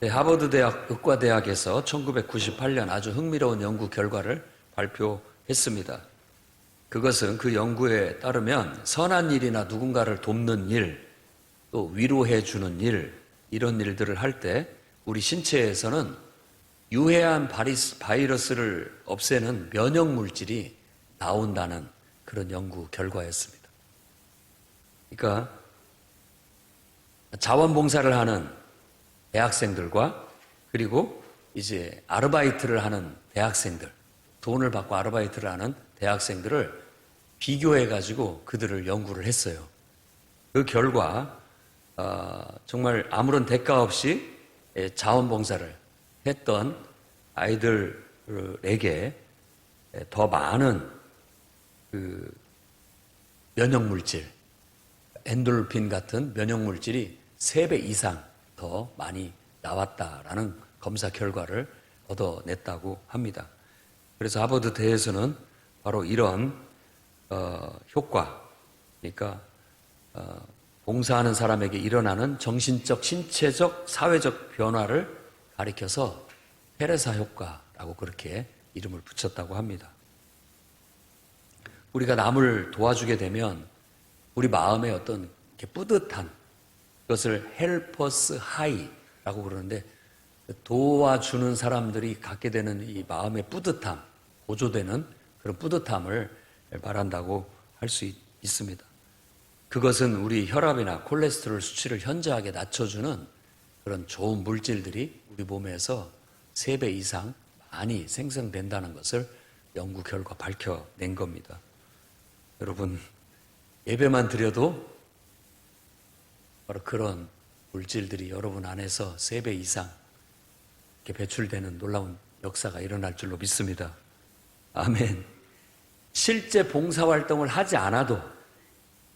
하버드 대학 의과대학에서 1998년 아주 흥미로운 연구 결과를 발표했습니다. 그것은 그 연구에 따르면 선한 일이나 누군가를 돕는 일, 또 위로해 주는 일, 이런 일들을 할 때 우리 신체에서는 유해한 바이러스를 없애는 면역 물질이 나온다는 그런 연구 결과였습니다. 그러니까 자원봉사를 하는 대학생들과 그리고 이제 아르바이트를 하는 대학생들, 돈을 받고 아르바이트를 하는 대학생들을 비교해가지고 그들을 연구를 했어요. 그 결과 정말 아무런 대가 없이 자원봉사를 했던 아이들에게 더 많은 그 면역물질, 엔돌핀 같은 면역물질이 3배 이상 더 많이 나왔다라는 검사 결과를 얻어냈다고 합니다. 그래서 하버드대에서는 바로 이런 효과, 그러니까 봉사하는 사람에게 일어나는 정신적, 신체적, 사회적 변화를 가리켜서 테레사 효과라고 그렇게 이름을 붙였다고 합니다. 우리가 남을 도와주게 되면 우리 마음에 어떤 이렇게 뿌듯한, 그것을 헬퍼스 하이라고 그러는데, 도와주는 사람들이 갖게 되는 이 마음의 뿌듯함, 보조되는 그런 뿌듯함을 말한다고 할 수 있습니다. 그것은 우리 혈압이나 콜레스테롤 수치를 현저하게 낮춰주는 그런 좋은 물질들이 우리 몸에서 3배 이상 많이 생성된다는 것을 연구 결과 밝혀낸 겁니다. 여러분, 예배만 드려도 바로 그런 물질들이 여러분 안에서 3배 이상 이렇게 배출되는 놀라운 역사가 일어날 줄로 믿습니다. 아멘. 실제 봉사활동을 하지 않아도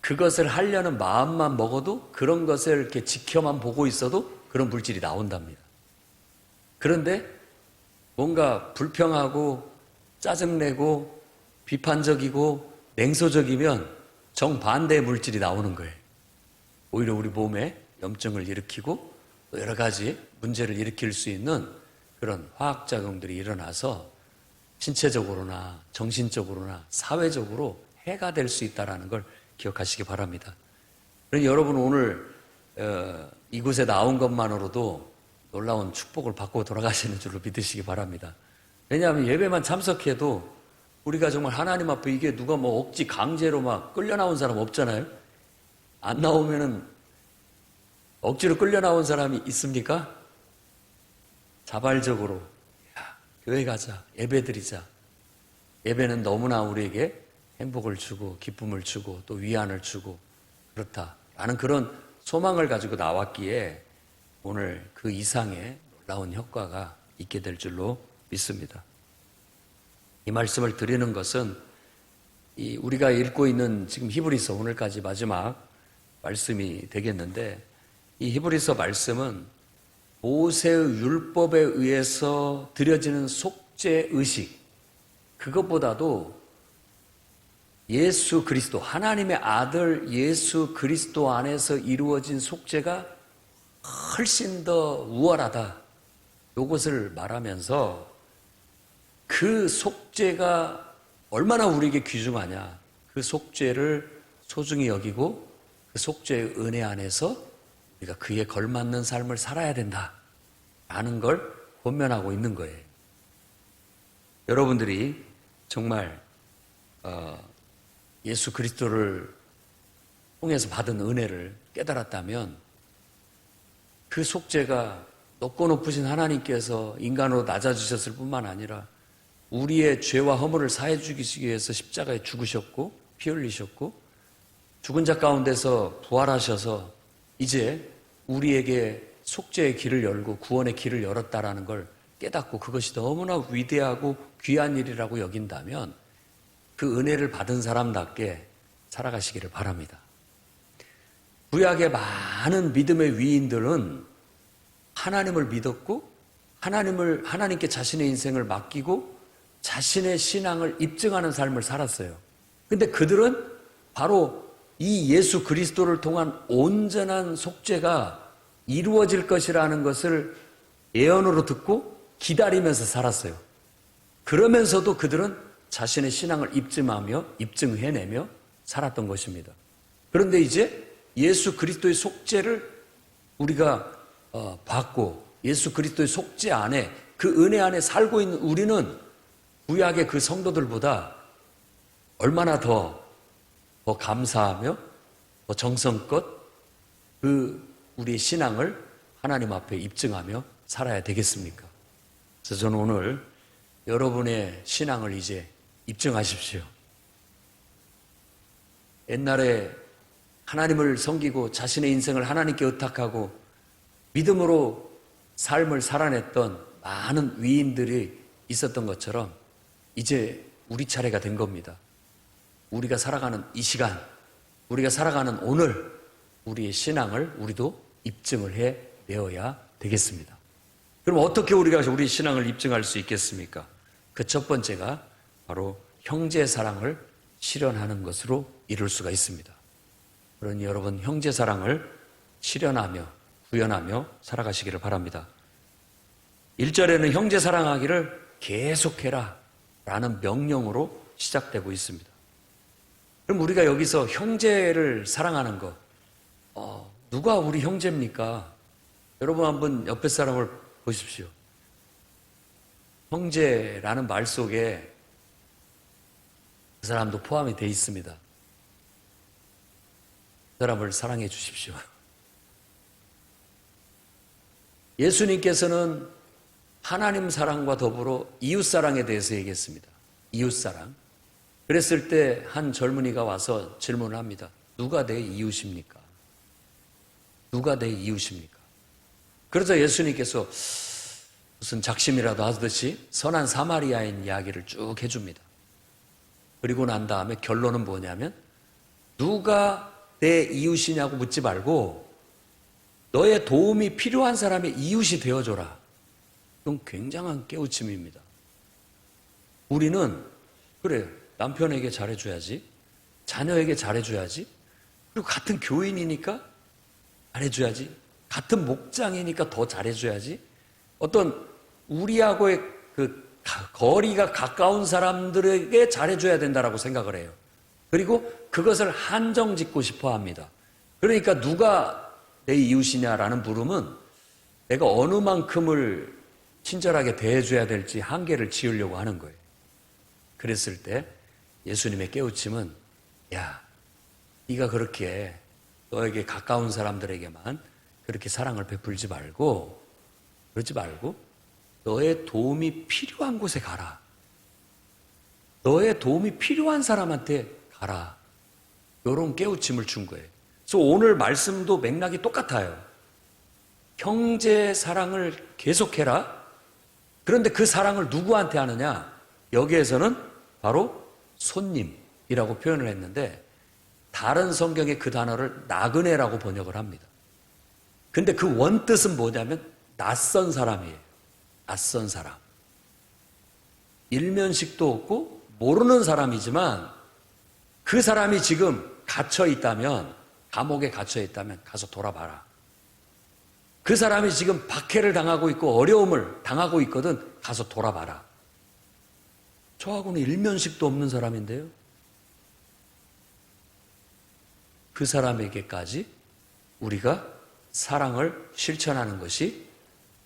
그것을 하려는 마음만 먹어도 그런 것을 이렇게 지켜만 보고 있어도 그런 물질이 나온답니다. 그런데 뭔가 불평하고 짜증내고 비판적이고 냉소적이면 정반대의 물질이 나오는 거예요. 오히려 우리 몸에 염증을 일으키고 또 여러 가지 문제를 일으킬 수 있는 그런 화학작용들이 일어나서 신체적으로나 정신적으로나 사회적으로 해가 될 수 있다는 걸 기억하시기 바랍니다. 그러니 여러분 오늘 이곳에 나온 것만으로도 놀라운 축복을 받고 돌아가시는 줄로 믿으시기 바랍니다. 왜냐하면 예배만 참석해도 우리가 정말 하나님 앞에 이게 누가 뭐 억지 강제로 막 끌려 나온 사람 없잖아요. 안 나오면은 억지로 끌려 나온 사람이 있습니까? 자발적으로 야, 교회 가자, 예배 드리자. 예배는 너무나 우리에게 행복을 주고 기쁨을 주고 또 위안을 주고 그렇다라는 그런 소망을 가지고 나왔기에 오늘 그 이상의 놀라운 효과가 있게 될 줄로 믿습니다. 이 말씀을 드리는 것은 우리가 읽고 있는 지금 히브리서 오늘까지 마지막 말씀이 되겠는데, 이 히브리서 말씀은 모세의 율법에 의해서 드려지는 속죄 의식, 그것보다도 예수 그리스도, 하나님의 아들 예수 그리스도 안에서 이루어진 속죄가 훨씬 더 우월하다, 이것을 말하면서 그 속죄가 얼마나 우리에게 귀중하냐, 그 속죄를 소중히 여기고 그 속죄의 은혜 안에서 우리가 그에 걸맞는 삶을 살아야 된다라는 걸 권면하고 있는 거예요. 여러분들이 정말 예수 그리스도를 통해서 받은 은혜를 깨달았다면 그 속죄가 높고 높으신 하나님께서 인간으로 낮아지셨을 뿐만 아니라 우리의 죄와 허물을 사해 주시기 위해서 십자가에 죽으셨고 피 흘리셨고 죽은 자 가운데서 부활하셔서 이제 우리에게 속죄의 길을 열고 구원의 길을 열었다라는 걸 깨닫고 그것이 너무나 위대하고 귀한 일이라고 여긴다면 그 은혜를 받은 사람답게 살아가시기를 바랍니다. 구약의 많은 믿음의 위인들은 하나님을 믿었고 하나님께 자신의 인생을 맡기고 자신의 신앙을 입증하는 삶을 살았어요. 근데 그들은 바로 이 예수 그리스도를 통한 온전한 속죄가 이루어질 것이라는 것을 예언으로 듣고 기다리면서 살았어요. 그러면서도 그들은 자신의 신앙을 입증해내며 살았던 것입니다. 그런데 이제 예수 그리스도의 속죄를 우리가 받고 예수 그리스도의 속죄 안에 그 은혜 안에 살고 있는 우리는 구약의 그 성도들보다 얼마나 더 감사하며 더 정성껏 그 우리의 신앙을 하나님 앞에 입증하며 살아야 되겠습니까? 그래서 저는 오늘 여러분의 신앙을 이제 입증하십시오. 옛날에 하나님을 섬기고 자신의 인생을 하나님께 의탁하고 믿음으로 삶을 살아냈던 많은 위인들이 있었던 것처럼 이제 우리 차례가 된 겁니다. 우리가 살아가는 이 시간, 우리가 살아가는 오늘 우리의 신앙을 우리도 입증을 해내어야 되겠습니다. 그럼 어떻게 우리가 우리 신앙을 입증할 수 있겠습니까? 그 첫 번째가 바로 형제 사랑을 실현하는 것으로 이룰 수가 있습니다. 그러니 여러분 형제 사랑을 실현하며 구현하며 살아가시기를 바랍니다. 1절에는 형제 사랑하기를 계속해라 라는 명령으로 시작되고 있습니다. 그럼 우리가 여기서 형제를 사랑하는 것, 누가 우리 형제입니까? 여러분 한번 옆에 사람을 보십시오. 형제라는 말 속에 그 사람도 포함이 되어 있습니다. 그 사람을 사랑해 주십시오. 예수님께서는 하나님 사랑과 더불어 이웃 사랑에 대해서 얘기했습니다. 이웃 사랑. 그랬을 때 한 젊은이가 와서 질문을 합니다. 누가 내 이웃입니까? 누가 내 이웃입니까? 그러자 예수님께서 무슨 작심이라도 하듯이 선한 사마리아인 이야기를 쭉 해줍니다. 그리고 난 다음에 결론은 뭐냐면 누가 내 이웃이냐고 묻지 말고 너의 도움이 필요한 사람의 이웃이 되어줘라. 이건 굉장한 깨우침입니다. 우리는 그래 남편에게 잘해줘야지, 자녀에게 잘해줘야지, 그리고 같은 교인이니까 잘해줘야지, 같은 목장이니까 더 잘해줘야지, 어떤 우리하고의 그 거리가 가까운 사람들에게 잘해줘야 된다라고 생각을 해요. 그리고 그것을 한정 짓고 싶어 합니다. 그러니까 누가 내 이웃이냐라는 물음은 내가 어느 만큼을 친절하게 대해줘야 될지 한계를 지으려고 하는 거예요. 그랬을 때 예수님의 깨우침은 야, 네가 그렇게 너에게 가까운 사람들에게만 그렇게 사랑을 베풀지 말고 그러지 말고 너의 도움이 필요한 곳에 가라. 너의 도움이 필요한 사람한테 가라. 이런 깨우침을 준 거예요. 그래서 오늘 말씀도 맥락이 똑같아요. 형제 사랑을 계속해라. 그런데 그 사랑을 누구한테 하느냐? 여기에서는 바로 손님이라고 표현을 했는데 다른 성경에 그 단어를 나그네라고 번역을 합니다. 근데 그 원뜻은 뭐냐면 낯선 사람이에요. 낯선 사람. 일면식도 없고 모르는 사람이지만 그 사람이 지금 갇혀 있다면, 감옥에 갇혀 있다면 가서 돌아봐라. 그 사람이 지금 박해를 당하고 있고 어려움을 당하고 있거든. 가서 돌아봐라. 저하고는 일면식도 없는 사람인데요. 그 사람에게까지 우리가 사랑을 실천하는 것이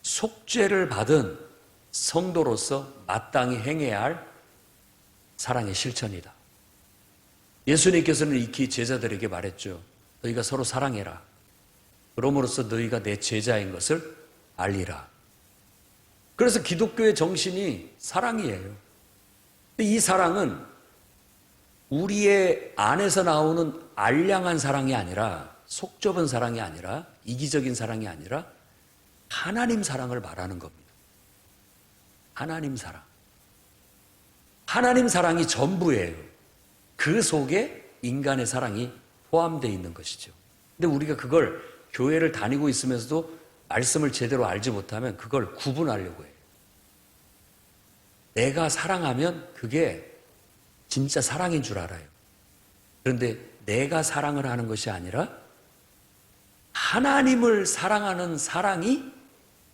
속죄를 받은 성도로서 마땅히 행해야 할 사랑의 실천이다. 예수님께서는 익히 제자들에게 말했죠. 너희가 서로 사랑해라. 그럼으로써 너희가 내 제자인 것을 알리라. 그래서 기독교의 정신이 사랑이에요. 근데 이 사랑은 우리의 안에서 나오는 알량한 사랑이 아니라, 속 좁은 사랑이 아니라, 이기적인 사랑이 아니라 하나님 사랑을 말하는 겁니다. 하나님 사랑. 하나님 사랑이 전부예요. 그 속에 인간의 사랑이 포함되어 있는 것이죠. 근데 우리가 그걸 교회를 다니고 있으면서도 말씀을 제대로 알지 못하면 그걸 구분하려고 해요. 내가 사랑하면 그게 진짜 사랑인 줄 알아요. 그런데 내가 사랑을 하는 것이 아니라 하나님을 사랑하는 사랑이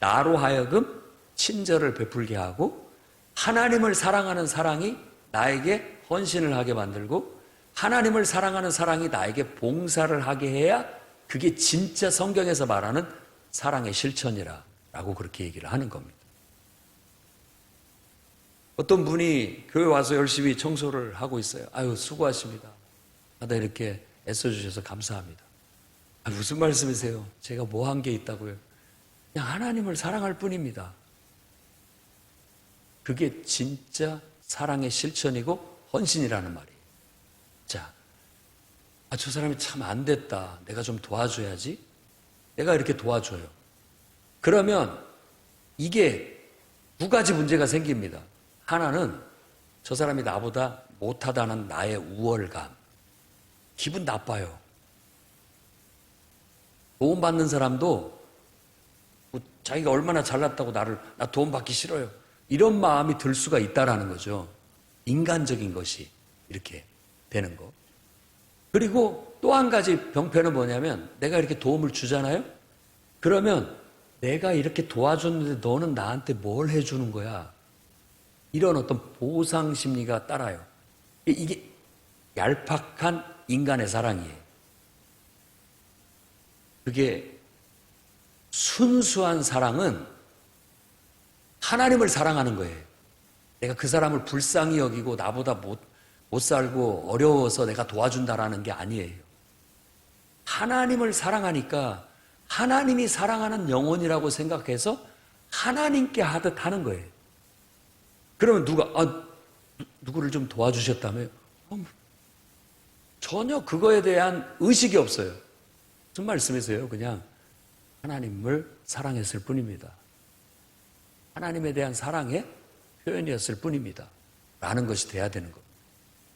나로 하여금 친절을 베풀게 하고 하나님을 사랑하는 사랑이 나에게 헌신을 하게 만들고 하나님을 사랑하는 사랑이 나에게 봉사를 하게 해야 그게 진짜 성경에서 말하는 사랑의 실천이라고 그렇게 얘기를 하는 겁니다. 어떤 분이 교회 와서 열심히 청소를 하고 있어요. 아유, 수고하십니다. 다들 이렇게 애써주셔서 감사합니다. 아, 무슨 말씀이세요? 제가 뭐 한 게 있다고요? 그냥 하나님을 사랑할 뿐입니다. 그게 진짜 사랑의 실천이고 헌신이라는 말이에요. 자, 저 사람이 참 안 됐다. 내가 좀 도와줘야지. 내가 이렇게 도와줘요. 그러면 이게 두 가지 문제가 생깁니다. 하나는 저 사람이 나보다 못하다는 나의 우월감. 기분 나빠요. 도움받는 사람도 자기가 얼마나 잘났다고 나 도움받기 싫어요. 이런 마음이 들 수가 있다라는 거죠. 인간적인 것이 이렇게 되는 거. 그리고 또 한 가지 병폐는 뭐냐면 내가 이렇게 도움을 주잖아요. 그러면 내가 이렇게 도와줬는데 너는 나한테 뭘 해주는 거야? 이런 어떤 보상 심리가 따라요. 이게 얄팍한 인간의 사랑이에요. 그게 순수한 사랑은 하나님을 사랑하는 거예요. 내가 그 사람을 불쌍히 여기고 나보다 못 살고 어려워서 내가 도와준다라는 게 아니에요. 하나님을 사랑하니까 하나님이 사랑하는 영혼이라고 생각해서 하나님께 하듯 하는 거예요. 그러면 누구를 좀 도와주셨다며? 전혀 그거에 대한 의식이 없어요. 무슨 말씀이세요? 그냥 하나님을 사랑했을 뿐입니다. 하나님에 대한 사랑의 표현이었을 뿐입니다. 라는 것이 돼야 되는 겁니다.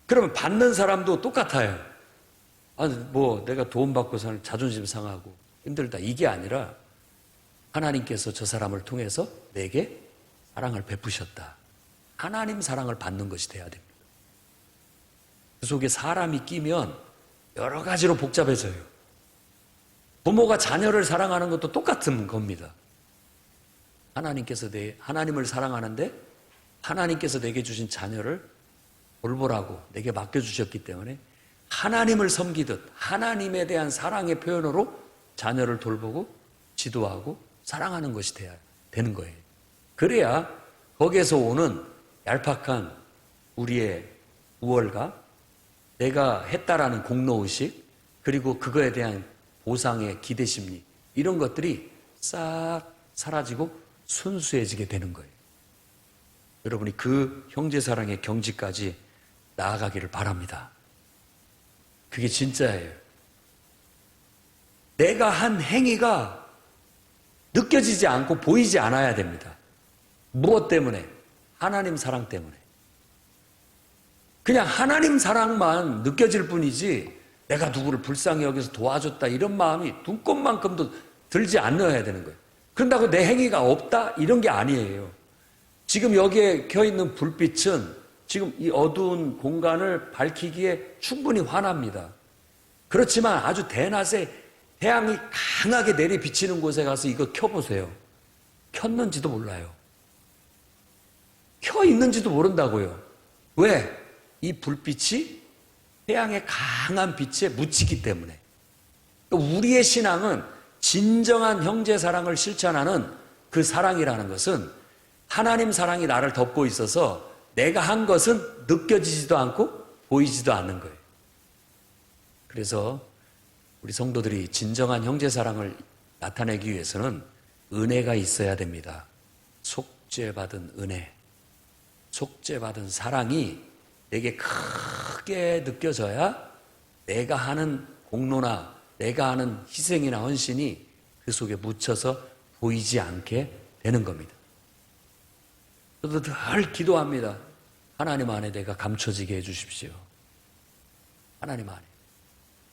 그러면 받는 사람도 똑같아요. 내가 도움받고 사는 자존심 상하고 힘들다. 이게 아니라 하나님께서 저 사람을 통해서 내게 사랑을 베푸셨다. 하나님 사랑을 받는 것이 돼야 됩니다. 그 속에 사람이 끼면 여러 가지로 복잡해져요. 부모가 자녀를 사랑하는 것도 똑같은 겁니다. 하나님을 사랑하는데 하나님께서 내게 주신 자녀를 돌보라고 내게 맡겨주셨기 때문에 하나님을 섬기듯 하나님에 대한 사랑의 표현으로 자녀를 돌보고 지도하고 사랑하는 것이 되는 거예요. 그래야 거기에서 오는 얄팍한 우리의 우월감, 내가 했다라는 공로의식, 그리고 그거에 대한 보상의 기대심리, 이런 것들이 싹 사라지고 순수해지게 되는 거예요. 여러분이 그 형제사랑의 경지까지 나아가기를 바랍니다. 그게 진짜예요. 내가 한 행위가 느껴지지 않고 보이지 않아야 됩니다. 무엇 때문에? 하나님 사랑 때문에. 그냥 하나님 사랑만 느껴질 뿐이지 내가 누구를 불쌍히 여기서 도와줬다 이런 마음이 눈꼽만큼도 들지 않아야 되는 거예요. 그런다고 내 행위가 없다? 이런 게 아니에요. 지금 여기에 켜있는 불빛은 지금 이 어두운 공간을 밝히기에 충분히 환합니다. 그렇지만 아주 대낮에 태양이 강하게 내리 비치는 곳에 가서 이거 켜보세요. 켰는지도 몰라요. 켜 있는지도 모른다고요. 왜? 이 불빛이 태양의 강한 빛에 묻히기 때문에. 우리의 신앙은 진정한 형제 사랑을 실천하는 그 사랑이라는 것은 하나님 사랑이 나를 덮고 있어서 내가 한 것은 느껴지지도 않고 보이지도 않는 거예요. 그래서 우리 성도들이 진정한 형제 사랑을 나타내기 위해서는 은혜가 있어야 됩니다. 속죄받은 은혜, 속죄받은 사랑이 내게 크게 느껴져야 내가 하는 공로나 내가 하는 희생이나 헌신이 그 속에 묻혀서 보이지 않게 되는 겁니다. 저도 늘 기도합니다. 하나님 안에 내가 감춰지게 해주십시오. 하나님 안에.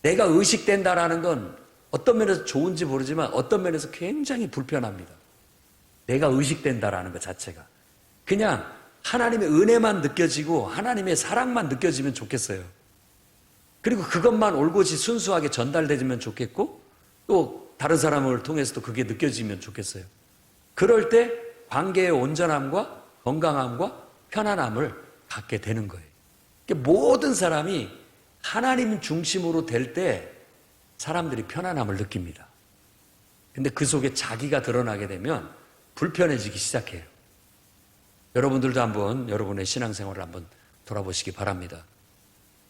내가 의식된다라는 건 어떤 면에서 좋은지 모르지만 어떤 면에서 굉장히 불편합니다. 내가 의식된다라는 것 자체가. 그냥 하나님의 은혜만 느껴지고 하나님의 사랑만 느껴지면 좋겠어요. 그리고 그것만 올곧이 순수하게 전달되면 좋겠고 또 다른 사람을 통해서도 그게 느껴지면 좋겠어요. 그럴 때 관계의 온전함과 건강함과 편안함을 갖게 되는 거예요. 그러니까 모든 사람이 하나님 중심으로 될 때 사람들이 편안함을 느낍니다. 근데 그 속에 자기가 드러나게 되면 불편해지기 시작해요. 여러분들도 한번 여러분의 신앙생활을 한번 돌아보시기 바랍니다.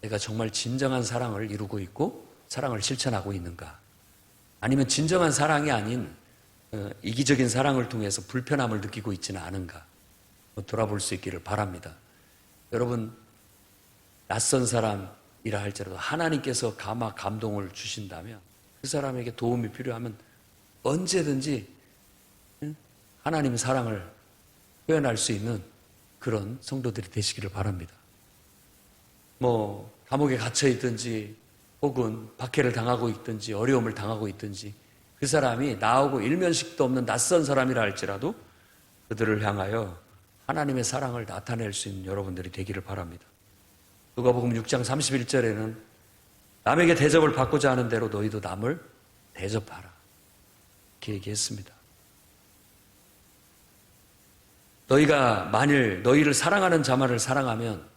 내가 정말 진정한 사랑을 이루고 있고 사랑을 실천하고 있는가? 아니면 진정한 사랑이 아닌 이기적인 사랑을 통해서 불편함을 느끼고 있지는 않은가? 돌아볼 수 있기를 바랍니다. 여러분, 낯선 사람이라 할지라도 하나님께서 감동을 주신다면 그 사람에게 도움이 필요하면 언제든지 하나님의 사랑을 표현할 수 있는 그런 성도들이 되시기를 바랍니다. 감옥에 갇혀 있든지 혹은 박해를 당하고 있든지 어려움을 당하고 있든지 그 사람이 나하고 일면식도 없는 낯선 사람이라 할지라도 그들을 향하여 하나님의 사랑을 나타낼 수 있는 여러분들이 되기를 바랍니다. 누가복음 6장 31절에는 남에게 대접을 받고자 하는 대로 너희도 남을 대접하라 이렇게 얘기했습니다. 너희가 만일 너희를 사랑하는 자만을 사랑하면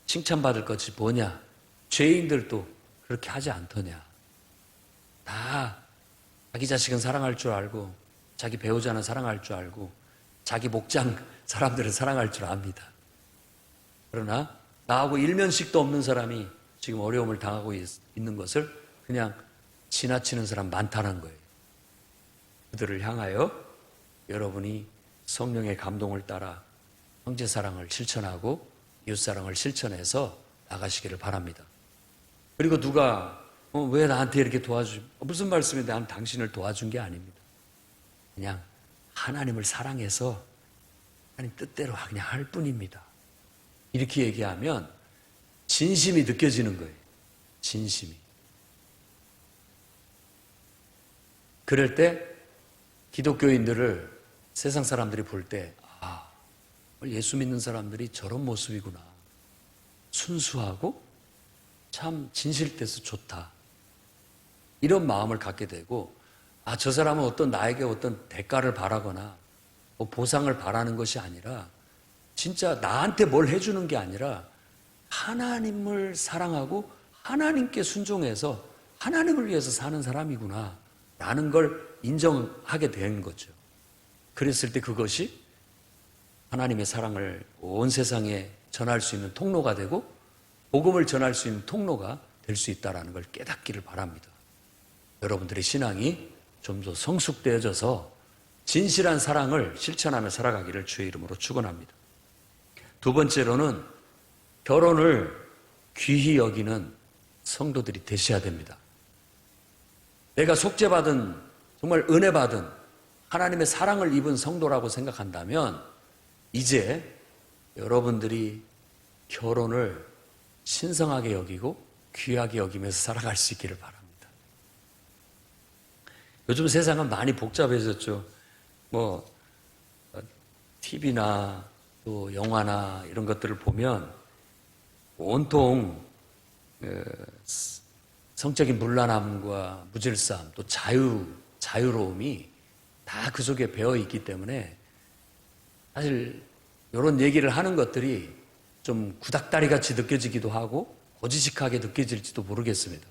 칭찬받을 것이 뭐냐? 죄인들도 그렇게 하지 않더냐? 다 자기 자식은 사랑할 줄 알고 자기 배우자는 사랑할 줄 알고 자기 목장 사람들은 사랑할 줄 압니다. 그러나 나하고 일면식도 없는 사람이 지금 어려움을 당하고 있는 것을 그냥 지나치는 사람 많다는 거예요. 그들을 향하여 여러분이 성령의 감동을 따라 형제사랑을 실천하고 이웃사랑을 실천해서 나가시기를 바랍니다. 그리고 누가 왜 나한테 이렇게 도와주지? 무슨 말씀인데 난 당신을 도와준 게 아닙니다. 그냥 하나님을 사랑해서 하나님 뜻대로 그냥 할 뿐입니다. 이렇게 얘기하면 진심이 느껴지는 거예요. 진심이. 그럴 때 기독교인들을 세상 사람들이 볼 때 예수 믿는 사람들이 저런 모습이구나. 순수하고 참 진실돼서 좋다. 이런 마음을 갖게 되고 저 사람은 나에게 어떤 대가를 바라거나 보상을 바라는 것이 아니라 진짜 나한테 뭘 해주는 게 아니라 하나님을 사랑하고 하나님께 순종해서 하나님을 위해서 사는 사람이구나 라는 걸 인정하게 된 거죠. 그랬을 때 그것이 하나님의 사랑을 온 세상에 전할 수 있는 통로가 되고 복음을 전할 수 있는 통로가 될 수 있다는 걸 깨닫기를 바랍니다. 여러분들의 신앙이 좀 더 성숙되어져서 진실한 사랑을 실천하며 살아가기를 주의 이름으로 축원합니다. 두 번째로는 결혼을 귀히 여기는 성도들이 되셔야 됩니다. 내가 속죄받은 정말 은혜받은 하나님의 사랑을 입은 성도라고 생각한다면 이제 여러분들이 결혼을 신성하게 여기고 귀하게 여기면서 살아갈 수 있기를 바랍니다. 요즘 세상은 많이 복잡해졌죠. TV나 또 영화나 이런 것들을 보면 온통 성적인 문란함과 무질서함 또 자유로움이 다 그 속에 배어 있기 때문에 사실 이런 얘기를 하는 것들이 좀 구닥다리 같이 느껴지기도 하고 고지식하게 느껴질지도 모르겠습니다.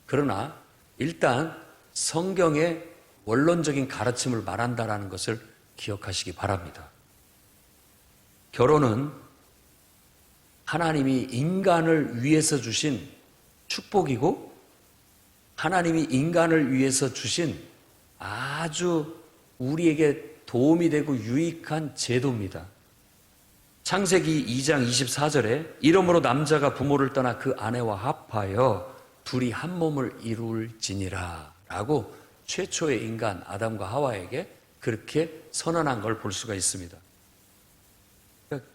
그러나 일단 성경의 원론적인 가르침을 말한다라는 것을 기억하시기 바랍니다. 결혼은 하나님이 인간을 위해서 주신 축복이고 하나님이 인간을 위해서 주신 아주 우리에게 도움이 되고 유익한 제도입니다. 창세기 2장 24절에 이러므로 남자가 부모를 떠나 그 아내와 합하여 둘이 한 몸을 이룰지니라 라고 최초의 인간 아담과 하와에게 그렇게 선언한 걸 볼 수가 있습니다. 그러니까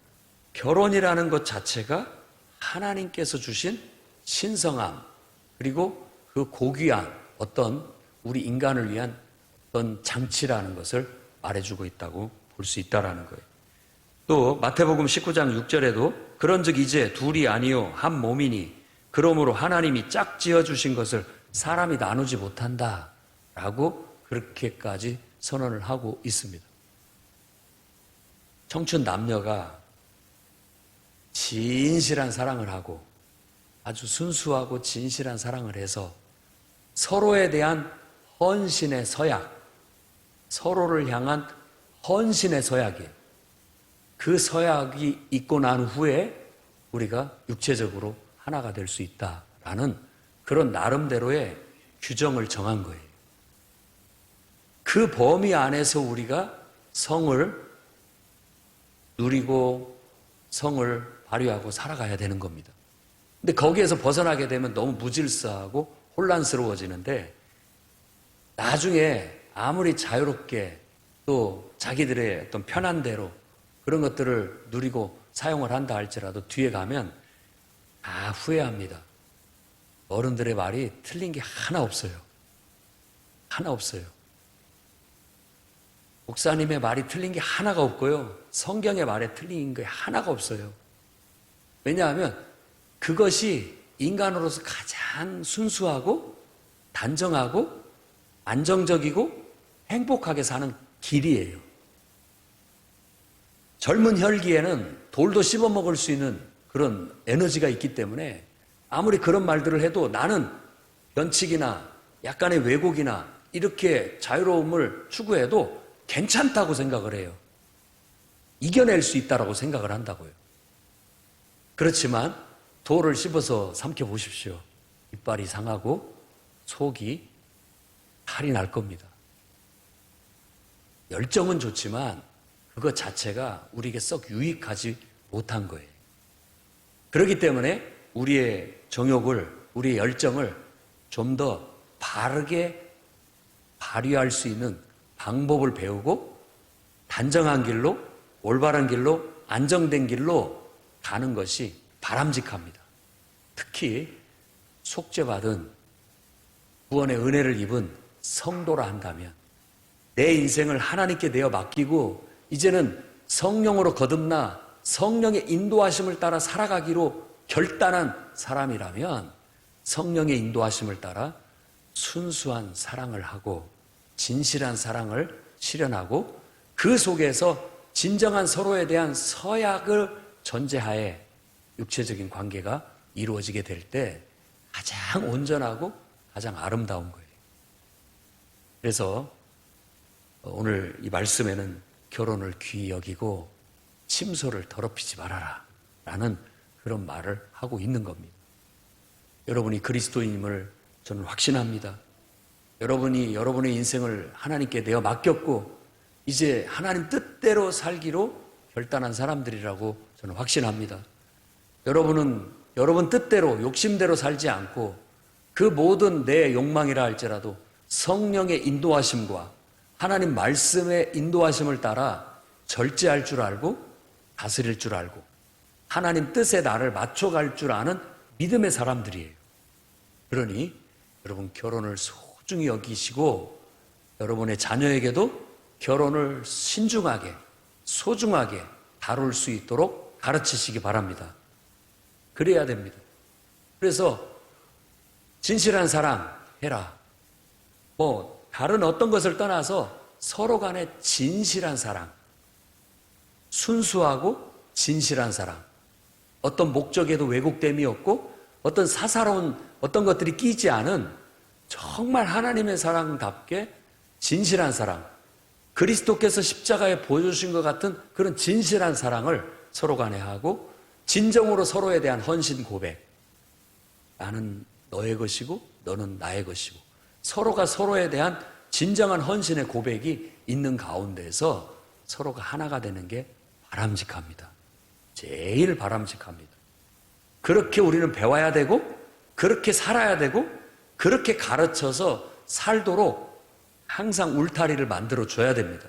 결혼이라는 것 자체가 하나님께서 주신 신성함 그리고 그 고귀한 어떤 우리 인간을 위한 어떤 장치라는 것을 말해주고 있다고 볼 수 있다라는 거예요. 또 마태복음 19장 6절에도 그런즉 이제 둘이 아니요 한 몸이니 그러므로 하나님이 짝지어 주신 것을 사람이 나누지 못한다 라고 그렇게까지 선언을 하고 있습니다. 청춘 남녀가 진실한 사랑을 하고 아주 순수하고 진실한 사랑을 해서 서로에 대한 헌신의 서약, 서로를 향한 헌신의 서약이에요. 그 서약이 있고 난 후에 우리가 육체적으로 하나가 될 수 있다라는 그런 나름대로의 규정을 정한 거예요. 그 범위 안에서 우리가 성을 누리고 성을 발휘하고 살아가야 되는 겁니다. 근데 거기에서 벗어나게 되면 너무 무질서하고 혼란스러워지는데 나중에 아무리 자유롭게 또 자기들의 어떤 편한 대로 그런 것들을 누리고 사용을 한다 할지라도 뒤에 가면 다 후회합니다. 어른들의 말이 틀린 게 하나 없어요. 하나 없어요. 목사님의 말이 틀린 게 하나가 없고요. 성경의 말에 틀린 게 하나가 없어요. 왜냐하면 그것이 인간으로서 가장 순수하고 단정하고 안정적이고 행복하게 사는 길이에요. 젊은 혈기에는 돌도 씹어먹을 수 있는 그런 에너지가 있기 때문에 아무리 그런 말들을 해도 나는 변칙이나 약간의 왜곡이나 이렇게 자유로움을 추구해도 괜찮다고 생각을 해요. 이겨낼 수 있다고 생각을 한다고요. 그렇지만 돌을 씹어서 삼켜보십시오. 이빨이 상하고 속이 탈이 날 겁니다. 열정은 좋지만 그것 자체가 우리에게 썩 유익하지 못한 거예요. 그렇기 때문에 우리의 정욕을, 우리의 열정을 좀 더 바르게 발휘할 수 있는 방법을 배우고 단정한 길로, 올바른 길로, 안정된 길로 가는 것이 바람직합니다. 특히 속죄받은 구원의 은혜를 입은 성도라 한다면 내 인생을 하나님께 내어 맡기고 이제는 성령으로 거듭나 성령의 인도하심을 따라 살아가기로 결단한 사람이라면 성령의 인도하심을 따라 순수한 사랑을 하고 진실한 사랑을 실현하고 그 속에서 진정한 서로에 대한 서약을 전제하에 육체적인 관계가 이루어지게 될 때 가장 온전하고 가장 아름다운 거예요. 그래서 오늘 이 말씀에는 결혼을 귀히 여기고 침소를 더럽히지 말아라 라는 그런 말을 하고 있는 겁니다. 여러분이 그리스도인임을 저는 확신합니다. 여러분이 여러분의 인생을 하나님께 내어 맡겼고 이제 하나님 뜻대로 살기로 결단한 사람들이라고 저는 확신합니다. 여러분은 여러분 뜻대로 욕심대로 살지 않고 그 모든 내 욕망이라 할지라도 성령의 인도하심과 하나님 말씀의 인도하심을 따라 절제할 줄 알고 다스릴 줄 알고 하나님 뜻에 나를 맞춰갈 줄 아는 믿음의 사람들이에요. 그러니 여러분 결혼을 소중히 여기시고 여러분의 자녀에게도 결혼을 신중하게 소중하게 다룰 수 있도록 가르치시기 바랍니다. 그래야 됩니다. 그래서 진실한 사랑 해라. 다른 어떤 것을 떠나서 서로 간에 진실한 사랑, 순수하고 진실한 사랑, 어떤 목적에도 왜곡됨이 없고 어떤 사사로운 어떤 것들이 끼지 않은 정말 하나님의 사랑답게 진실한 사랑, 그리스도께서 십자가에 보여주신 것 같은 그런 진실한 사랑을 서로 간에 하고 진정으로 서로에 대한 헌신 고백. 나는 너의 것이고 너는 나의 것이고 서로가 서로에 대한 진정한 헌신의 고백이 있는 가운데서 서로가 하나가 되는 게 바람직합니다. 제일 바람직합니다. 그렇게 우리는 배워야 되고 그렇게 살아야 되고 그렇게 가르쳐서 살도록 항상 울타리를 만들어 줘야 됩니다.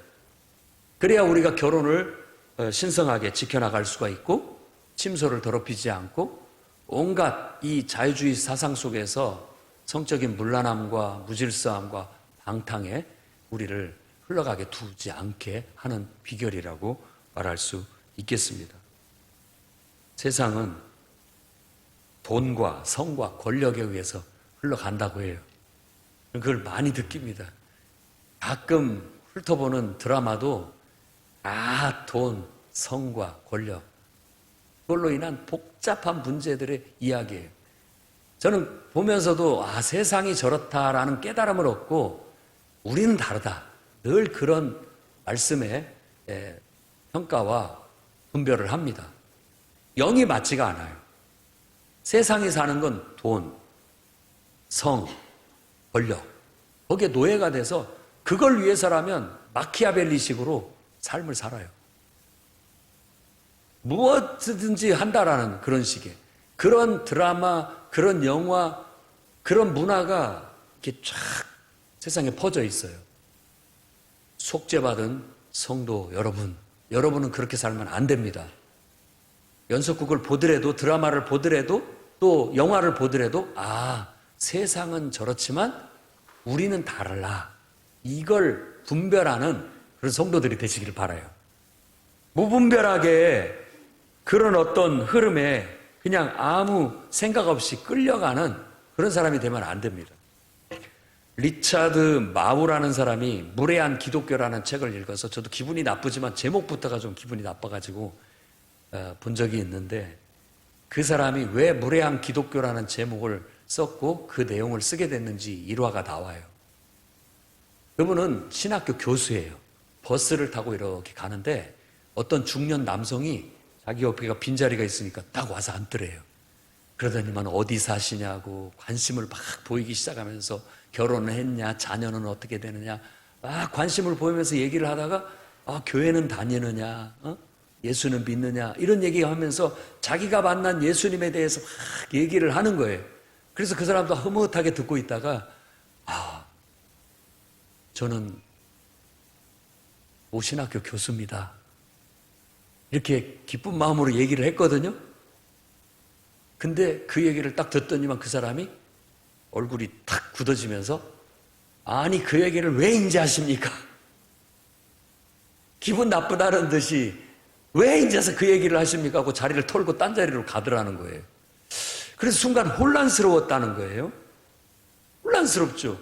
그래야 우리가 결혼을 신성하게 지켜나갈 수가 있고 침소를 더럽히지 않고 온갖 이 자유주의 사상 속에서 성적인 문란함과 무질서함과 방탕에 우리를 흘러가게 두지 않게 하는 비결이라고 말할 수 있겠습니다. 세상은 돈과 성과 권력에 의해서 흘러간다고 해요. 그걸 많이 느낍니다. 가끔 훑어보는 드라마도 돈, 성과 권력, 그걸로 인한 복잡한 문제들의 이야기예요. 저는 보면서도 세상이 저렇다라는 깨달음을 얻고 우리는 다르다. 늘 그런 말씀에 평가와 분별을 합니다. 영이 맞지가 않아요. 세상이 사는 건 돈, 성, 권력, 거기에 노예가 돼서 그걸 위해서라면 마키아벨리식으로 삶을 살아요. 무엇이든지 한다라는 그런 식의 그런 드라마, 그런 영화, 그런 문화가 이렇게 쫙 세상에 퍼져 있어요. 속죄받은 성도 여러분, 여러분은 그렇게 살면 안 됩니다. 연속극을 보더라도, 드라마를 보더라도, 또 영화를 보더라도 세상은 저렇지만 우리는 달라. 이걸 분별하는 그런 성도들이 되시길 바라요. 무분별하게 그런 어떤 흐름에 그냥 아무 생각 없이 끌려가는 그런 사람이 되면 안 됩니다. 리차드 마우라는 사람이 무례한 기독교라는 책을 읽어서 저도 기분이 나쁘지만 제목부터가 좀 기분이 나빠가지고 본 적이 있는데, 그 사람이 왜 무례한 기독교라는 제목을 썼고 그 내용을 쓰게 됐는지 일화가 나와요. 그분은 신학교 교수예요. 버스를 타고 이렇게 가는데 어떤 중년 남성이 자기 옆에가 빈자리가 있으니까 딱 와서 앉더래요. 그러더니만 어디 사시냐고 관심을 막 보이기 시작하면서 결혼을 했냐, 자녀는 어떻게 되느냐, 막 관심을 보이면서 얘기를 하다가 교회는 다니느냐, 예수는 믿느냐, 이런 얘기하면서 자기가 만난 예수님에 대해서 막 얘기를 하는 거예요. 그래서 그 사람도 흐뭇하게 듣고 있다가 저는 모신학교 교수입니다. 이렇게 기쁜 마음으로 얘기를 했거든요. 근데 그 얘기를 딱 듣더니만 그 사람이 얼굴이 탁 굳어지면서 아니 그 얘기를 왜 인제 하십니까? 기분 나쁘다는 듯이 왜 인제서 그 얘기를 하십니까? 하고 자리를 털고 딴 자리로 가더라는 거예요. 그래서 순간 혼란스러웠다는 거예요. 혼란스럽죠.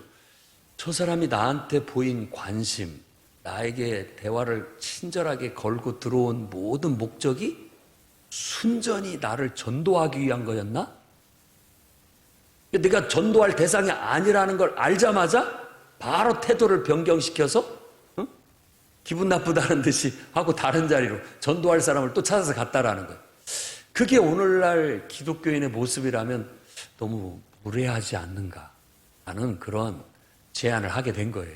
저 사람이 나한테 보인 관심, 나에게 대화를 친절하게 걸고 들어온 모든 목적이 순전히 나를 전도하기 위한 거였나? 내가 전도할 대상이 아니라는 걸 알자마자 바로 태도를 변경시켜서 기분 나쁘다는 듯이 하고 다른 자리로 전도할 사람을 또 찾아서 갔다라는 거예요. 그게 오늘날 기독교인의 모습이라면 너무 무례하지 않는가 하는 그런 제안을 하게 된 거예요.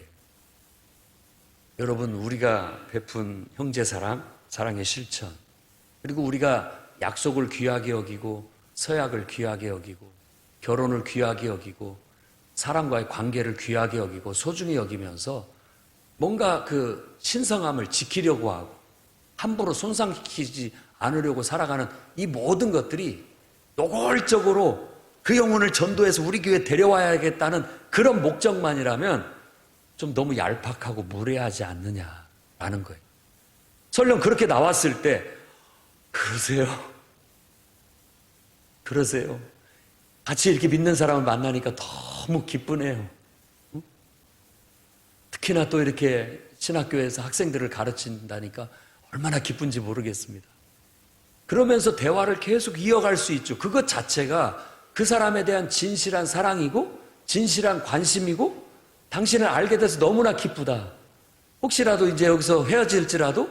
여러분, 우리가 베푼 형제사랑, 사랑의 실천, 그리고 우리가 약속을 귀하게 여기고 서약을 귀하게 여기고 결혼을 귀하게 여기고 사람과의 관계를 귀하게 여기고 소중히 여기면서 뭔가 그 신성함을 지키려고 하고 함부로 손상시키지 않으려고 살아가는 이 모든 것들이 노골적으로 그 영혼을 전도해서 우리 교회에 데려와야겠다는 그런 목적만이라면 좀 너무 얄팍하고 무례하지 않느냐라는 거예요. 설령 그렇게 나왔을 때 그러세요. 같이 이렇게 믿는 사람을 만나니까 너무 기쁘네요. 특히나 또 이렇게 신학교에서 학생들을 가르친다니까 얼마나 기쁜지 모르겠습니다. 그러면서 대화를 계속 이어갈 수 있죠. 그것 자체가 그 사람에 대한 진실한 사랑이고 진실한 관심이고 당신을 알게 돼서 너무나 기쁘다. 혹시라도 이제 여기서 헤어질지라도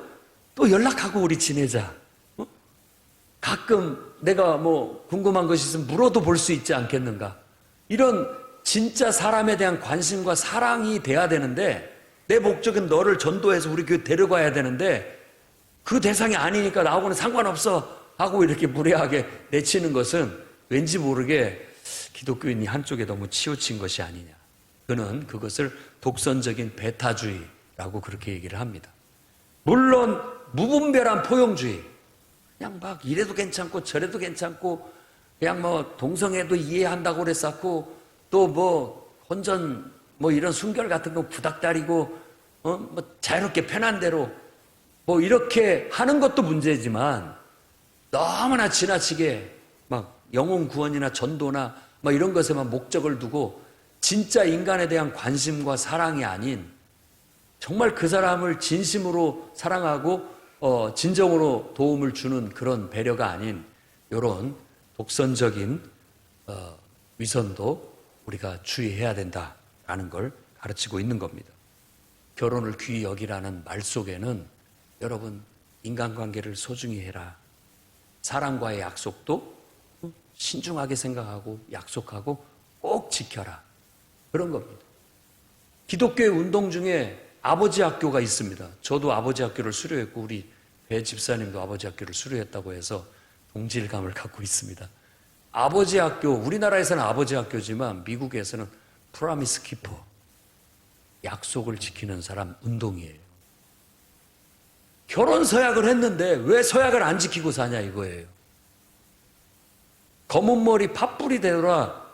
또 연락하고 우리 지내자. 가끔 내가 뭐 궁금한 것이 있으면 물어도 볼 수 있지 않겠는가. 이런 진짜 사람에 대한 관심과 사랑이 돼야 되는데 내 목적은 너를 전도해서 우리 교회 데려가야 되는데 그 대상이 아니니까 나하고는 상관없어 하고 이렇게 무례하게 내치는 것은 왠지 모르게 기독교인이 한쪽에 너무 치우친 것이 아니냐. 그는 그것을 독선적인 배타주의라고 그렇게 얘기를 합니다. 물론 무분별한 포용주의, 그냥 막 이래도 괜찮고 저래도 괜찮고 그냥 뭐 동성애도 이해한다고 그랬었고 또 뭐 혼전 뭐 이런 순결 같은 거 부닥다리고 뭐 자유롭게 편한 대로 뭐 이렇게 하는 것도 문제지만 너무나 지나치게 막 영혼 구원이나 전도나 뭐 이런 것에만 목적을 두고 진짜 인간에 대한 관심과 사랑이 아닌 정말 그 사람을 진심으로 사랑하고 진정으로 도움을 주는 그런 배려가 아닌 이런 독선적인 위선도 우리가 주의해야 된다라는 걸 가르치고 있는 겁니다. 결혼을 귀히 여기라는 말 속에는 여러분 인간관계를 소중히 해라. 사랑과의 약속도 신중하게 생각하고 약속하고 꼭 지켜라. 그런 겁니다. 기독교의 운동 중에 아버지 학교가 있습니다. 저도 아버지 학교를 수료했고 우리 배 집사님도 아버지 학교를 수료했다고 해서 동질감을 갖고 있습니다. 아버지 학교, 우리나라에서는 아버지 학교지만 미국에서는 프라미스 키퍼, 약속을 지키는 사람 운동이에요. 결혼 서약을 했는데 왜 서약을 안 지키고 사냐 이거예요. 검은 머리 팥뿌리 되라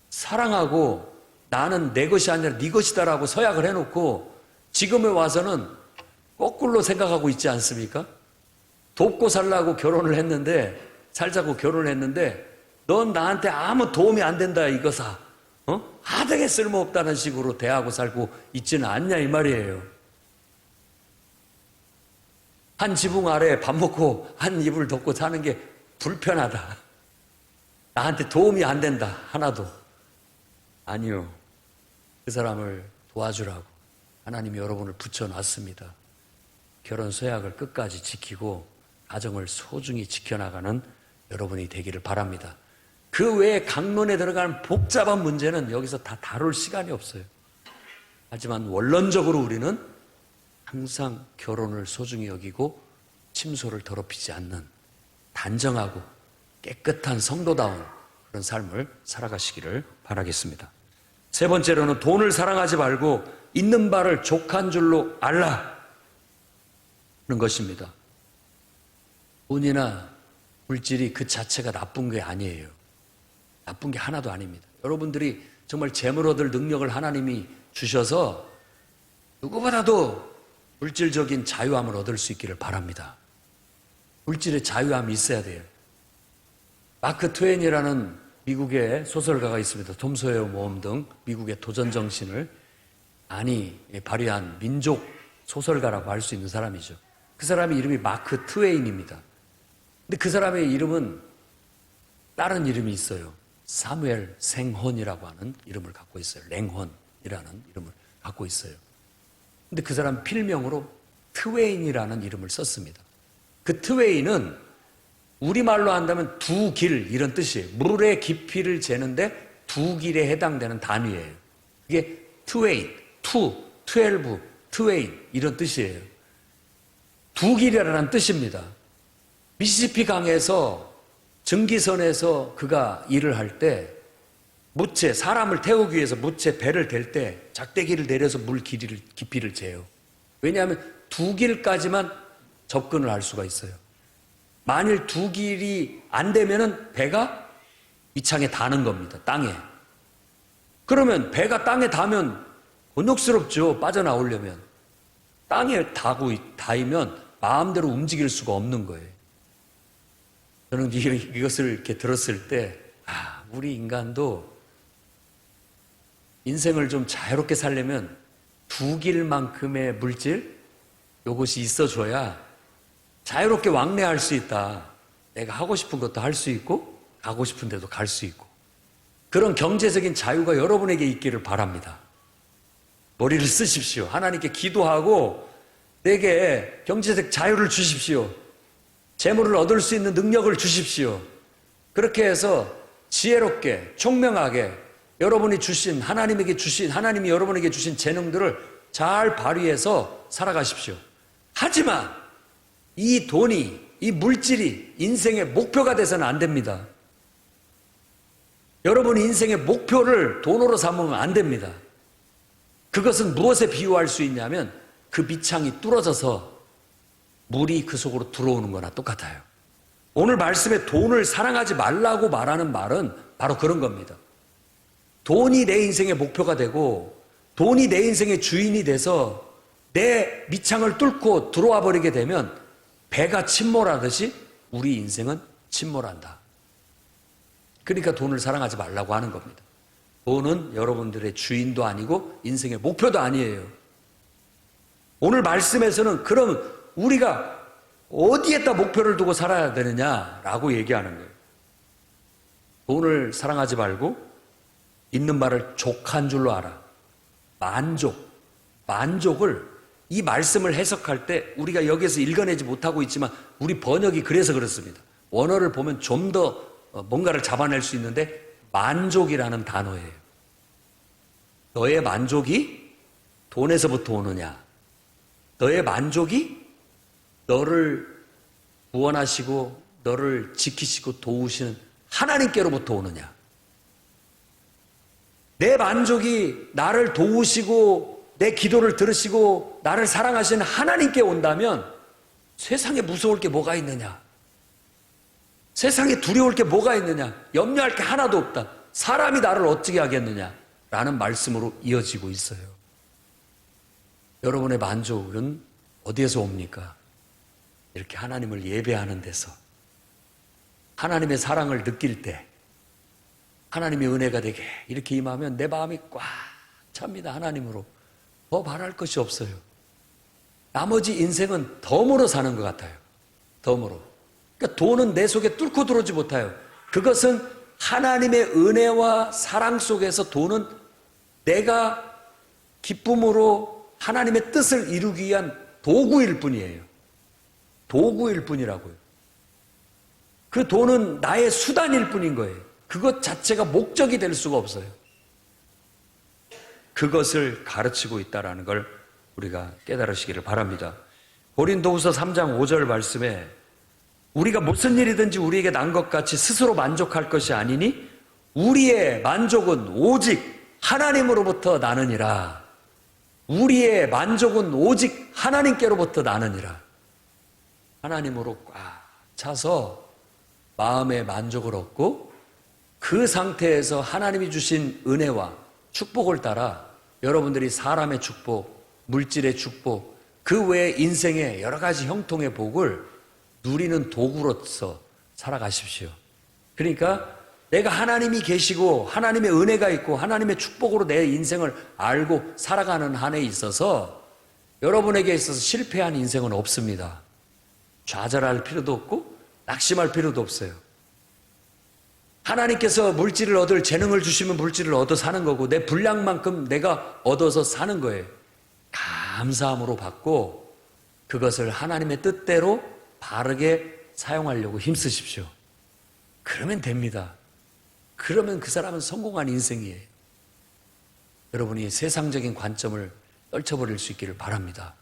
사랑하고 나는 내 것이 아니라 네 것이다라고 서약을 해놓고 지금에 와서는 거꾸로 생각하고 있지 않습니까? 돕고 살라고 결혼을 했는데 살자고 결혼을 했는데 넌 나한테 아무 도움이 안 된다 이거사. 하등에 쓸모없다는 식으로 대하고 살고 있지는 않냐 이 말이에요. 한 지붕 아래 밥 먹고 한 이불 덮고 사는 게 불편하다. 나한테 도움이 안 된다 하나도. 아니요. 그 사람을 도와주라고 하나님이 여러분을 붙여놨습니다. 결혼 서약을 끝까지 지키고 가정을 소중히 지켜나가는 여러분이 되기를 바랍니다. 그 외에 강론에 들어가는 복잡한 문제는 여기서 다 다룰 시간이 없어요. 하지만 원론적으로 우리는 항상 결혼을 소중히 여기고 침소를 더럽히지 않는 단정하고 깨끗한 성도다운 그런 삶을 살아가시기를 바라겠습니다. 세 번째로는 돈을 사랑하지 말고 있는 바를 족한 줄로 알라는 것입니다. 돈이나 물질이 그 자체가 나쁜 게 아니에요. 나쁜 게 하나도 아닙니다. 여러분들이 정말 재물 얻을 능력을 하나님이 주셔서 누구보다도 물질적인 자유함을 얻을 수 있기를 바랍니다. 물질의 자유함이 있어야 돼요. 마크 트웨인이라는 미국의 소설가가 있습니다. 톰 소예어 모험 등 미국의 도전 정신을 많이 발휘한 민족 소설가라고 할 수 있는 사람이죠. 그 사람의 이름이 마크 트웨인입니다. 근데 그 사람의 이름은 다른 이름이 있어요. 사무엘 생헌이라고 하는 이름을 갖고 있어요. 랭헌이라는 이름을 갖고 있어요. 근데 그 사람 필명으로 트웨인이라는 이름을 썼습니다. 그 트웨인은 우리말로 한다면 두 길 이런 뜻이에요. 물의 깊이를 재는데 두 길에 해당되는 단위예요. 이게 트웨인, 트웰브, 트웨인 이런 뜻이에요. 두 길이라는 뜻입니다. 미시시피 강에서 증기선에서 그가 일을 할 때 무채, 사람을 태우기 위해서 무채 배를 댈 때 작대기를 내려서 물 깊이를 재요. 왜냐하면 두 길까지만 접근을 할 수가 있어요. 만일 두 길이 안 되면은 배가 이창에 닿는 겁니다. 땅에. 그러면 배가 땅에 닿으면 곤욕스럽죠. 빠져나오려면. 땅에 닿으면 마음대로 움직일 수가 없는 거예요. 저는 이것을 이렇게 들었을 때, 우리 인간도 인생을 좀 자유롭게 살려면 두 길만큼의 물질, 요것이 있어줘야 자유롭게 왕래할 수 있다. 내가 하고 싶은 것도 할 수 있고, 가고 싶은 데도 갈 수 있고. 그런 경제적인 자유가 여러분에게 있기를 바랍니다. 머리를 쓰십시오. 하나님께 기도하고, 내게 경제적 자유를 주십시오. 재물을 얻을 수 있는 능력을 주십시오. 그렇게 해서 지혜롭게, 총명하게 여러분이 주신, 하나님이 여러분에게 주신 재능들을 잘 발휘해서 살아가십시오. 하지만 이 돈이, 이 물질이 인생의 목표가 돼서는 안 됩니다. 여러분이 인생의 목표를 돈으로 삼으면 안 됩니다. 그것은 무엇에 비유할 수 있냐면 그 밑창이 뚫어져서 물이 그 속으로 들어오는 거나 똑같아요. 오늘 말씀에 돈을 사랑하지 말라고 말하는 말은 바로 그런 겁니다. 돈이 내 인생의 목표가 되고 돈이 내 인생의 주인이 돼서 내 밑창을 뚫고 들어와 버리게 되면 배가 침몰하듯이 우리 인생은 침몰한다. 그러니까 돈을 사랑하지 말라고 하는 겁니다. 돈은 여러분들의 주인도 아니고 인생의 목표도 아니에요. 오늘 말씀에서는 그럼 우리가 어디에다 목표를 두고 살아야 되느냐라고 얘기하는 거예요. 돈을 사랑하지 말고 있는 말을 족한 줄로 알아. 만족을 이 말씀을 해석할 때 우리가 여기서 읽어내지 못하고 있지만 우리 번역이 그래서 그렇습니다. 원어를 보면 좀 더 뭔가를 잡아낼 수 있는데 만족이라는 단어예요. 너의 만족이 돈에서부터 오느냐? 너의 만족이 너를 구원하시고 너를 지키시고 도우시는 하나님께로부터 오느냐? 내 만족이 나를 도우시고 내 기도를 들으시고 나를 사랑하시는 하나님께 온다면 세상에 무서울 게 뭐가 있느냐? 세상에 두려울 게 뭐가 있느냐? 염려할 게 하나도 없다. 사람이 나를 어떻게 하겠느냐? 라는 말씀으로 이어지고 있어요. 여러분의 만족은 어디에서 옵니까? 이렇게 하나님을 예배하는 데서, 하나님의 사랑을 느낄 때, 하나님의 은혜가 되게 이렇게 임하면 내 마음이 꽉 찹니다. 하나님으로. 더 바랄 것이 없어요. 나머지 인생은 덤으로 사는 것 같아요. 덤으로. 그러니까 돈은 내 속에 뚫고 들어오지 못해요. 그것은 하나님의 은혜와 사랑 속에서 돈은 내가 기쁨으로 하나님의 뜻을 이루기 위한 도구일 뿐이에요. 도구일 뿐이라고요. 그 돈은 나의 수단일 뿐인 거예요. 그것 자체가 목적이 될 수가 없어요. 그것을 가르치고 있다는 걸 우리가 깨달으시기를 바랍니다. 고린도후서 3장 5절 말씀에 우리가 무슨 일이든지 우리에게 난 것 같이 스스로 만족할 것이 아니니 우리의 만족은 오직 하나님으로부터 나느니라. 우리의 만족은 오직 하나님께로부터 나느니라. 하나님으로 꽉 차서 마음의 만족을 얻고 그 상태에서 하나님이 주신 은혜와 축복을 따라 여러분들이 사람의 축복, 물질의 축복, 그 외에 인생의 여러 가지 형통의 복을 누리는 도구로서 살아가십시오. 그러니까 내가 하나님이 계시고 하나님의 은혜가 있고 하나님의 축복으로 내 인생을 알고 살아가는 한에 있어서 여러분에게 있어서 실패한 인생은 없습니다. 좌절할 필요도 없고 낙심할 필요도 없어요. 하나님께서 물질을 얻을 재능을 주시면 물질을 얻어 사는 거고 내 분량만큼 내가 얻어서 사는 거예요. 감사함으로 받고 그것을 하나님의 뜻대로 바르게 사용하려고 힘쓰십시오. 그러면 됩니다. 그러면 그 사람은 성공한 인생이에요. 여러분이 세상적인 관점을 떨쳐버릴 수 있기를 바랍니다.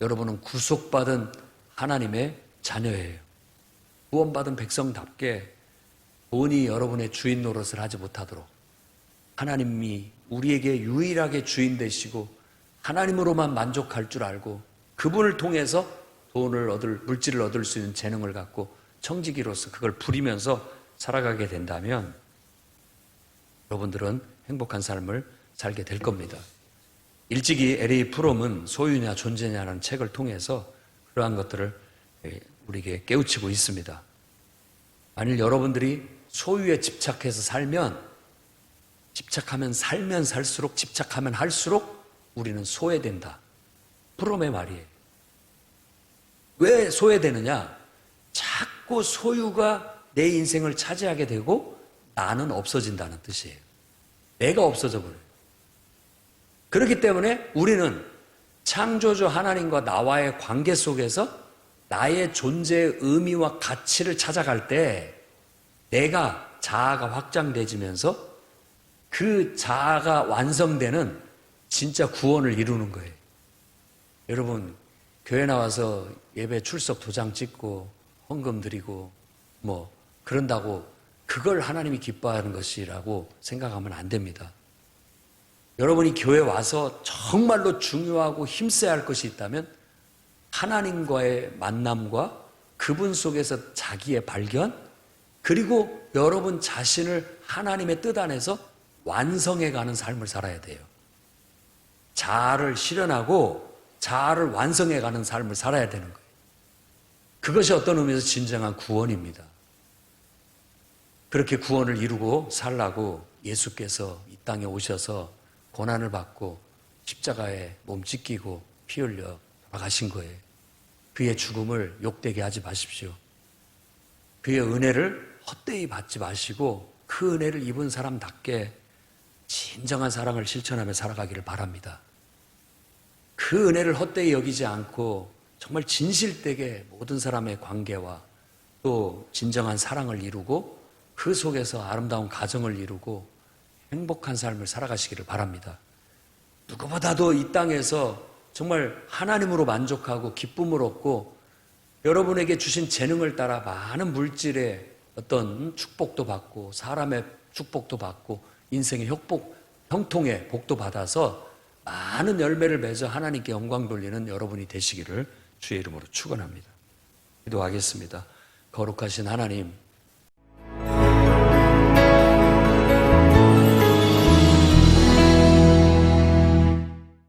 여러분은 구속받은 하나님의 자녀예요. 구원받은 백성답게 돈이 여러분의 주인 노릇을 하지 못하도록 하나님이 우리에게 유일하게 주인 되시고 하나님으로만 만족할 줄 알고 그분을 통해서 물질을 얻을 수 있는 재능을 갖고 청지기로서 그걸 부리면서 살아가게 된다면 여러분들은 행복한 삶을 살게 될 겁니다. 일찍이 L.A. 프롬은 소유냐 존재냐라는 책을 통해서 그러한 것들을 우리에게 깨우치고 있습니다. 만일 여러분들이 소유에 집착해서 집착하면 살수록 집착하면 할수록 우리는 소외된다. 프롬의 말이에요. 왜 소외되느냐? 자꾸 소유가 내 인생을 차지하게 되고 나는 없어진다는 뜻이에요. 내가 없어져 버려요. 그렇기 때문에 우리는 창조주 하나님과 나와의 관계 속에서 나의 존재의 의미와 가치를 찾아갈 때 내가 자아가 확장되지면서 그 자아가 완성되는 진짜 구원을 이루는 거예요. 여러분 교회 나와서 예배 출석 도장 찍고 헌금 드리고 그런다고 그걸 하나님이 기뻐하는 것이라고 생각하면 안 됩니다. 여러분이 교회 와서 정말로 중요하고 힘써야 할 것이 있다면 하나님과의 만남과 그분 속에서 자기의 발견 그리고 여러분 자신을 하나님의 뜻 안에서 완성해가는 삶을 살아야 돼요. 자아를 실현하고 자아를 완성해가는 삶을 살아야 되는 거예요. 그것이 어떤 의미에서 진정한 구원입니다. 그렇게 구원을 이루고 살라고 예수께서 이 땅에 오셔서 고난을 받고 십자가에 몸 찢기고 피 흘려 돌아가신 거예요. 그의 죽음을 욕되게 하지 마십시오. 그의 은혜를 헛되이 받지 마시고 그 은혜를 입은 사람답게 진정한 사랑을 실천하며 살아가기를 바랍니다. 그 은혜를 헛되이 여기지 않고 정말 진실되게 모든 사람의 관계와 또 진정한 사랑을 이루고 그 속에서 아름다운 가정을 이루고 행복한 삶을 살아가시기를 바랍니다. 누구보다도 이 땅에서 정말 하나님으로 만족하고 기쁨을 얻고 여러분에게 주신 재능을 따라 많은 물질의 어떤 축복도 받고 사람의 축복도 받고 인생의 형통의 복도 받아서 많은 열매를 맺어 하나님께 영광 돌리는 여러분이 되시기를 주의 이름으로 축원합니다. 기도하겠습니다. 거룩하신 하나님,